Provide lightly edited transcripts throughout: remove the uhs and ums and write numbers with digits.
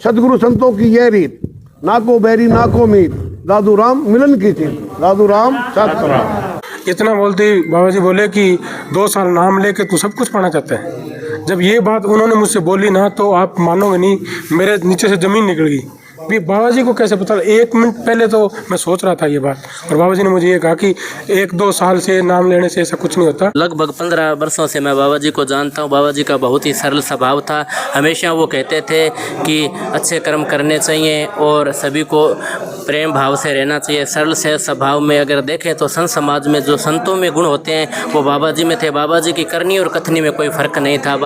सदगुरु संतों की यह रीत, ना को बैरी ना को मीत, दादू राम मिलन की थी, दादू राम सतराम। इतना बोलते ही बाबा जी बोले कि 2 साल नाम लेके तू सब कुछ पाना चाहता है। जब ये बात उन्होंने मुझसे बोली ना, तो आप मानोगे नहीं, मेरे नीचे से ज़मीन निकल गई। भी बाबा जी को कैसे पता? 1 मिनट पहले तो मैं सोच रहा था ये बात, और बाबा जी ने मुझे ये कहा कि 1-2 साल से नाम लेने से ऐसा कुछ नहीं होता। लगभग 15 वर्षों से मैं बाबा जी को जानता हूँ। बाबा जी का बहुत ही सरल स्वभाव था। हमेशा वो कहते थे कि अच्छे कर्म करने चाहिए और सभी को प्रेम भाव से रहना चाहिए। सरल से स्वभाव में अगर देखें तो संत समाज में जो संतों में गुण होते हैं वो बाबा जी में थे। बाबा जी की करनी और कथनी में कोई फ़र्क नहीं था।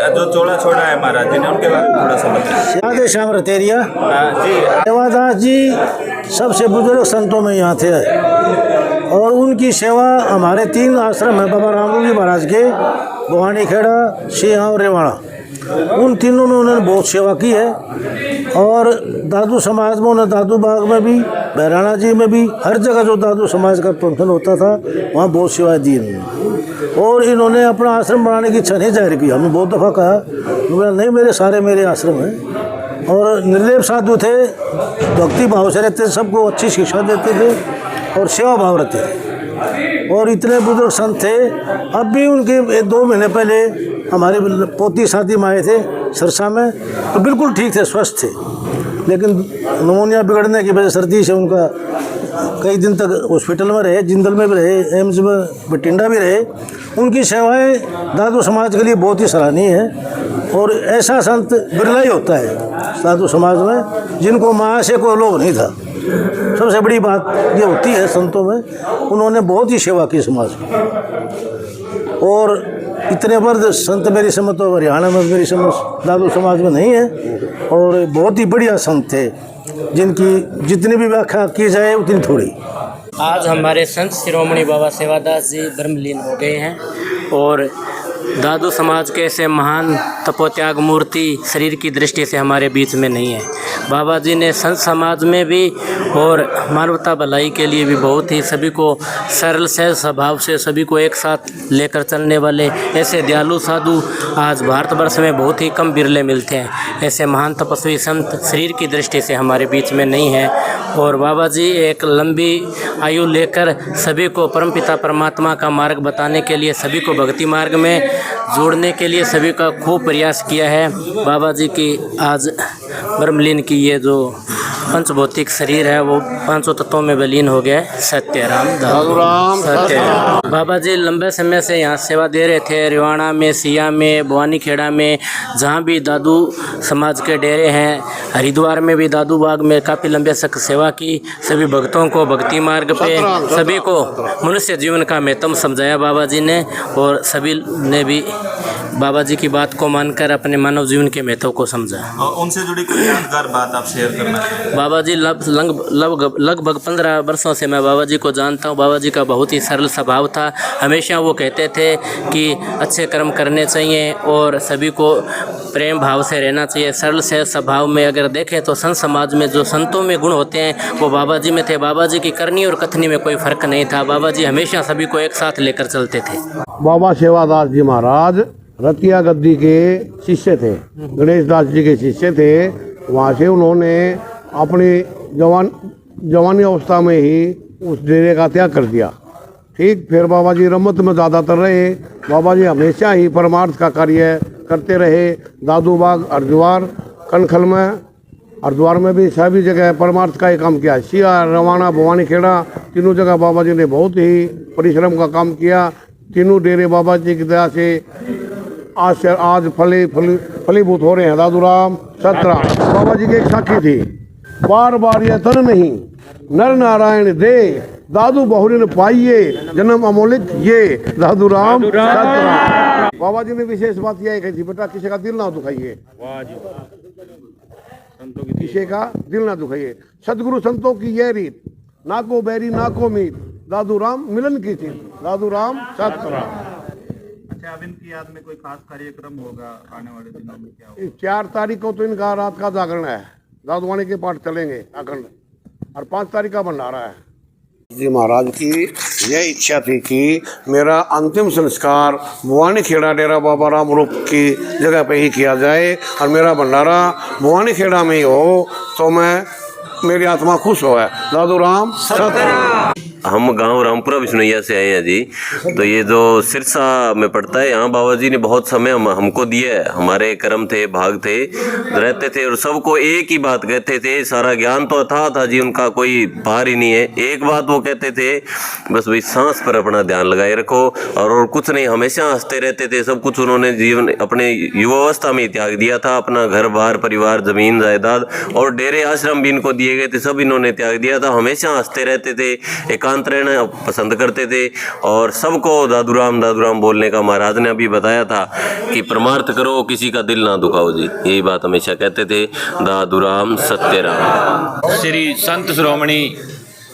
जो चोला छोड़ा है महाराज जी ने, उनके बारे में थोड़ा सा बताइए। राधे श्याम रतेरिया जी, सेवादास जी सबसे बुजुर्ग संतों में यहाँ थे और उनकी सेवा हमारे 3 आश्रम हैं बाबा रामदेव जी महाराज के, भवानी खेड़ा, सिंहा और रेवाड़ा। उन तीनों में उन्होंने बहुत सेवा की है। और दादू समाज में उन्होंने दादू बाग में भी, बहराना जी में भी, हर जगह जो दादू समाज का फंक्शन होता था वहाँ बहुत सेवाएं दी इन्होंने। और इन्होंने अपना आश्रम बनाने की इच्छा नहीं जाहिर की। हमने बहुत दफ़ा कहा, नहीं मेरे सारे मेरे आश्रम हैं। और निर्लेप साधु थे, भक्ति भाव से रहते थे, सबको अच्छी शिक्षा देते थे और सेवा भाव रहते थे। और इतने बुजुर्ग संत थे। अब भी उनके 2 महीने पहले हमारी पोती शादी में आए थे सरसा में, तो बिल्कुल ठीक थे, स्वस्थ थे। लेकिन निमोनिया बिगड़ने की वजह, सर्दी से उनका कई दिन तक हॉस्पिटल में रहे, जिंदल में भी रहे, एम्स में बठिंडा भी रहे। उनकी सेवाएं दादू समाज के लिए बहुत ही सराहनीय है। और ऐसा संत बिरला ही होता है दादू समाज में जिनको माँ से कोई लोभ नहीं था। सबसे बड़ी बात ये होती है संतों में, उन्होंने बहुत ही सेवा की समाज की। और इतने बड़े संत मेरी समझ तो हरियाणा में मेरी समझ दादू समाज में नहीं है। और बहुत ही बढ़िया संत थे जिनकी जितनी भी व्याख्या की जाए उतनी थोड़ी। आज हमारे संत शिरोमणि बाबा सेवादास जी ब्रह्मलीन हो गए हैं और दादू समाज के ऐसे महान तपोत्याग मूर्ति शरीर की दृष्टि से हमारे बीच में नहीं है। बाबा जी ने संत समाज में भी और मानवता भलाई के लिए भी बहुत ही सभी को सरल से स्वभाव से सभी को एक साथ लेकर चलने वाले ऐसे दयालु साधु आज भारतवर्ष में बहुत ही कम बिरले मिलते हैं। ऐसे महान तपस्वी संत शरीर की दृष्टि से हमारे बीच में नहीं है। और बाबा जी एक लंबी आयु लेकर सभी को परमपिता परमात्मा का मार्ग बताने के लिए, सभी को भक्ति मार्ग में जोड़ने के लिए सभी का खूब प्रयास किया है। बाबा जी की आज ब्रह्मलीन की ये जो पंचभौतिक शरीर है वो 5 तत्वों में विलीन हो गया है। सत्यराम सत्य। बाबा जी लंबे समय से यहाँ सेवा दे रहे थे, रिवाणा में, सिया में, भवानी खेड़ा में, जहाँ भी दादू समाज के डेरे हैं, हरिद्वार में भी दादू बाग में काफ़ी लंबे तक सेवा की। सभी भक्तों को भक्ति मार्ग पे, सभी को मनुष्य जीवन का महत्व समझाया बाबा जी ने और सभी ने भी बाबा जी की बात को मानकर अपने मानव जीवन के महत्व को समझा। और उनसे जुड़ी कोई यादगार बात आप शेयर करना चाहें? बाबा जी लगभग 15 वर्षों से मैं बाबा जी को जानता हूँ। बाबा जी का बहुत ही सरल स्वभाव था। हमेशा वो कहते थे कि अच्छे कर्म करने चाहिए और सभी को प्रेम भाव से रहना चाहिए। सरल से स्वभाव में अगर देखें तो संत समाज में जो संतों में गुण होते हैं वो बाबा जी में थे। बाबा जी की करनी और कथनी में कोई फ़र्क नहीं था। बाबा जी हमेशा सभी को एक साथ लेकर चलते थे। बाबा सेवादास जी महाराज रतिया गद्दी के शिष्य थे, गणेश दास जी के शिष्य थे। वहाँ से उन्होंने अपनी जवानी अवस्था में ही उस डेरे का त्याग कर दिया। ठीक, फिर बाबा जी रमत में ज़्यादातर रहे। बाबा जी हमेशा ही परमार्थ का कार्य करते रहे। दादू बाग, हरिद्वार, कनखल में, हरिद्वार में भी सभी जगह परमार्थ का ही काम किया। सिया, रवाना, भवानी खेड़ा, तीनों जगह बाबा जी ने बहुत ही परिश्रम का काम किया। तीनों डेरे बाबा जी की दया से आज फलीभूत हो रहे हैं। दादू राम, सतराम बाबा जी की एक साखी थी, बार बार यह तन नहीं नर नारायण दे, दादू बहुरिन पाइये जन्म अमोलिक ये। दादू राम, सतराम। बाबा जी ने विशेष बात यह कही थी, बेटा किसी का दिल ना दुखाइए, किसी का दिल ना दुखाइए। सदगुरु संतों की यह रीत, ना को बैरी ना को मीत, दादू राम मिलन की थी। दादू राम, सतराम। अच्छा, अब इनकी याद में कोई खास कार्यक्रम होगा आने वाले दिनों में? क्या होगा? 4 तारीख को तो इनका रात का जागरण है, दादुवाणी के पाठ चलेंगे अखंड, और 5 तारीख का भंडारा है। जी महाराज की यह इच्छा थी कि मेरा अंतिम संस्कार भवानी खेड़ा डेरा बाबा राम रूप की जगह पे ही किया जाए और मेरा भंडारा भवानी खेड़ा में ही हो तो मेरी आत्मा खुश हो है। दादू राम, सतराम। हम गांव रामपुरा बिश्नोइया से आए हैं जी। तो ये जो सिरसा में पड़ता है, यहाँ बाबा जी ने बहुत समय हमको दिया है। हमारे कर्म थे, भाग थे, रहते थे और सबको एक ही बात कहते थे। सारा ज्ञान तो अथाह था जी, उनका कोई पार ही नहीं है। एक बात वो कहते थे, बस भाई सांस पर अपना ध्यान लगाए रखो और कुछ नहीं। हमेशा हंसते रहते थे। सब कुछ उन्होंने जीवन अपने युवावस्था में त्याग दिया था। अपना घर बार, परिवार, जमीन जायदाद और डेरे आश्रम भी इनको दिए गए थे, सब इन्होंने त्याग दिया था। हमेशा हंसते रहते थे, एकांत रहना पसंद करते थे और सबको दादू राम बोलने का महाराज ने अभी बताया था कि परमार्थ करो, किसी का दिल ना दुखाओ जी। यही बात हमेशा कहते थे। दादू राम, सत्य राम। श्री संत शिरोमणि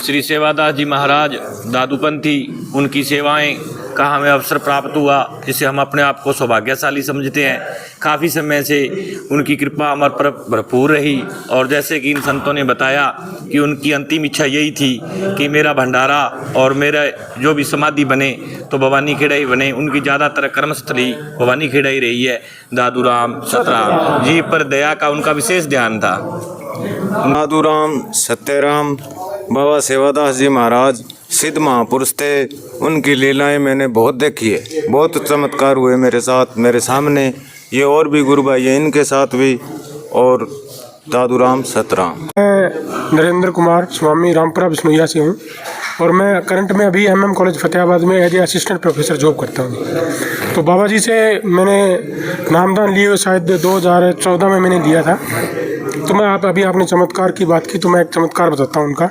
श्री सेवादास जी महाराज दादूपंथी, उनकी सेवाएं का हमें अवसर प्राप्त हुआ, जिससे हम अपने आप को सौभाग्यशाली समझते हैं। काफ़ी समय से उनकी कृपा हमारे पर भरपूर रही और जैसे कि इन संतों ने बताया कि उनकी अंतिम इच्छा यही थी कि मेरा भंडारा और मेरा जो भी समाधि बने तो भवानी खेड़ा ही बने। उनकी ज़्यादातर कर्मस्थली भवानी खेड़ा ही रही है। दादू राम, सतराम जी पर दया का उनका विशेष ध्यान था। दादू राम, सत्यराम, बाबा सेवादास जी महाराज सिद्ध महापुरुष थे। उनकी लीलाएं मैंने बहुत देखी है, बहुत चमत्कार हुए मेरे साथ, मेरे सामने। ये और भी गुरु भाई हैं, इनके साथ भी। और दादू राम, सतराम। मैं नरेंद्र कुमार स्वामी रामपुरा बिश्नोइया से हूँ और मैं करंट में अभी MM कॉलेज फतेहाबाद में as a assistant professor job करता हूँ। तो बाबा जी से मैंने नामदान लिए हुए शायद 2014 में मैंने लिया था। तो मैं आपने चमत्कार की बात की तो मैं एक चमत्कार बताता हूँ उनका।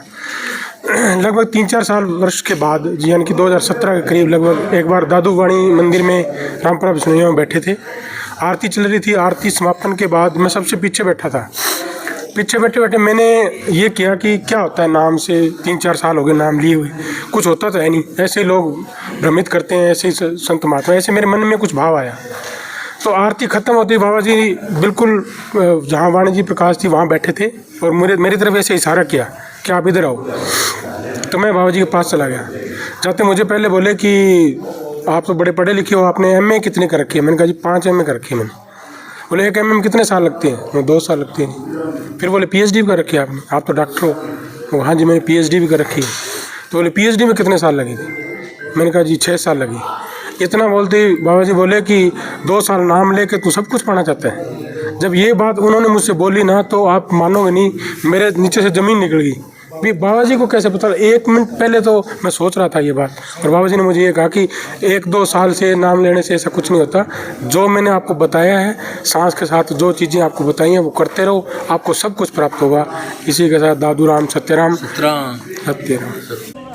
लगभग 3-4 साल वर्ष के बाद जी, यानी कि 2017 के करीब लगभग एक बार दादूवाणी मंदिर में रामपुरा बिश्नोइया में बैठे थे। आरती चल रही थी। आरती समापन के बाद मैं सबसे पीछे बैठा था। पीछे बैठे बैठे मैंने ये किया कि क्या होता है नाम से, 3-4 साल हो गए नाम लिए हुए, कुछ होता तो है नहीं, ऐसे लोग भ्रमित करते हैं, ऐसे ही संत महात्मा। ऐसे मेरे मन में कुछ भाव आया। तो आरती खत्म होती बाबा जी बिल्कुल जहाँ वाणी जी प्रकाश थी वहाँ बैठे थे और मेरी तरफ ऐसे इशारा किया कि आप इधर आओ। तो मैं बाबा जी के पास चला गया। जाते मुझे पहले बोले कि आप तो बड़े पढ़े लिखे हो, आपने MA कितने कर रखी है? मैंने कहा जी 5 MA कर रखी है मैंने। बोले 1 MM कितने साल लगते हैं? मैं 2 साल लगते हैं। फिर बोले PhD भी कर रखी है आपने? आप तो डॉक्टर हो। हाँ जी मैंने PhD भी कर रखी है। तो बोले PhD में कितने साल लगे थे? मैंने कहा जी 6 साल लगे। इतना बोलते ही बाबा जी बोले कि 2 साल नाम लेके तू सब कुछ पाना चाहता है। जब ये बात उन्होंने मुझसे बोली ना तो आप मानोगे नहीं, मेरे नीचे से ज़मीन निकल गई। भी बाबा जी को कैसे पता? 1 मिनट पहले तो मैं सोच रहा था ये बात, और बाबा जी ने मुझे ये कहा कि 1-2 साल से नाम लेने से ऐसा कुछ नहीं होता। जो मैंने आपको बताया है, सांस के साथ जो चीज़ें आपको बताई हैं वो करते रहो, आपको सब कुछ प्राप्त होगा। इसी के साथ दादू राम, सत्यराम, सत्यराम।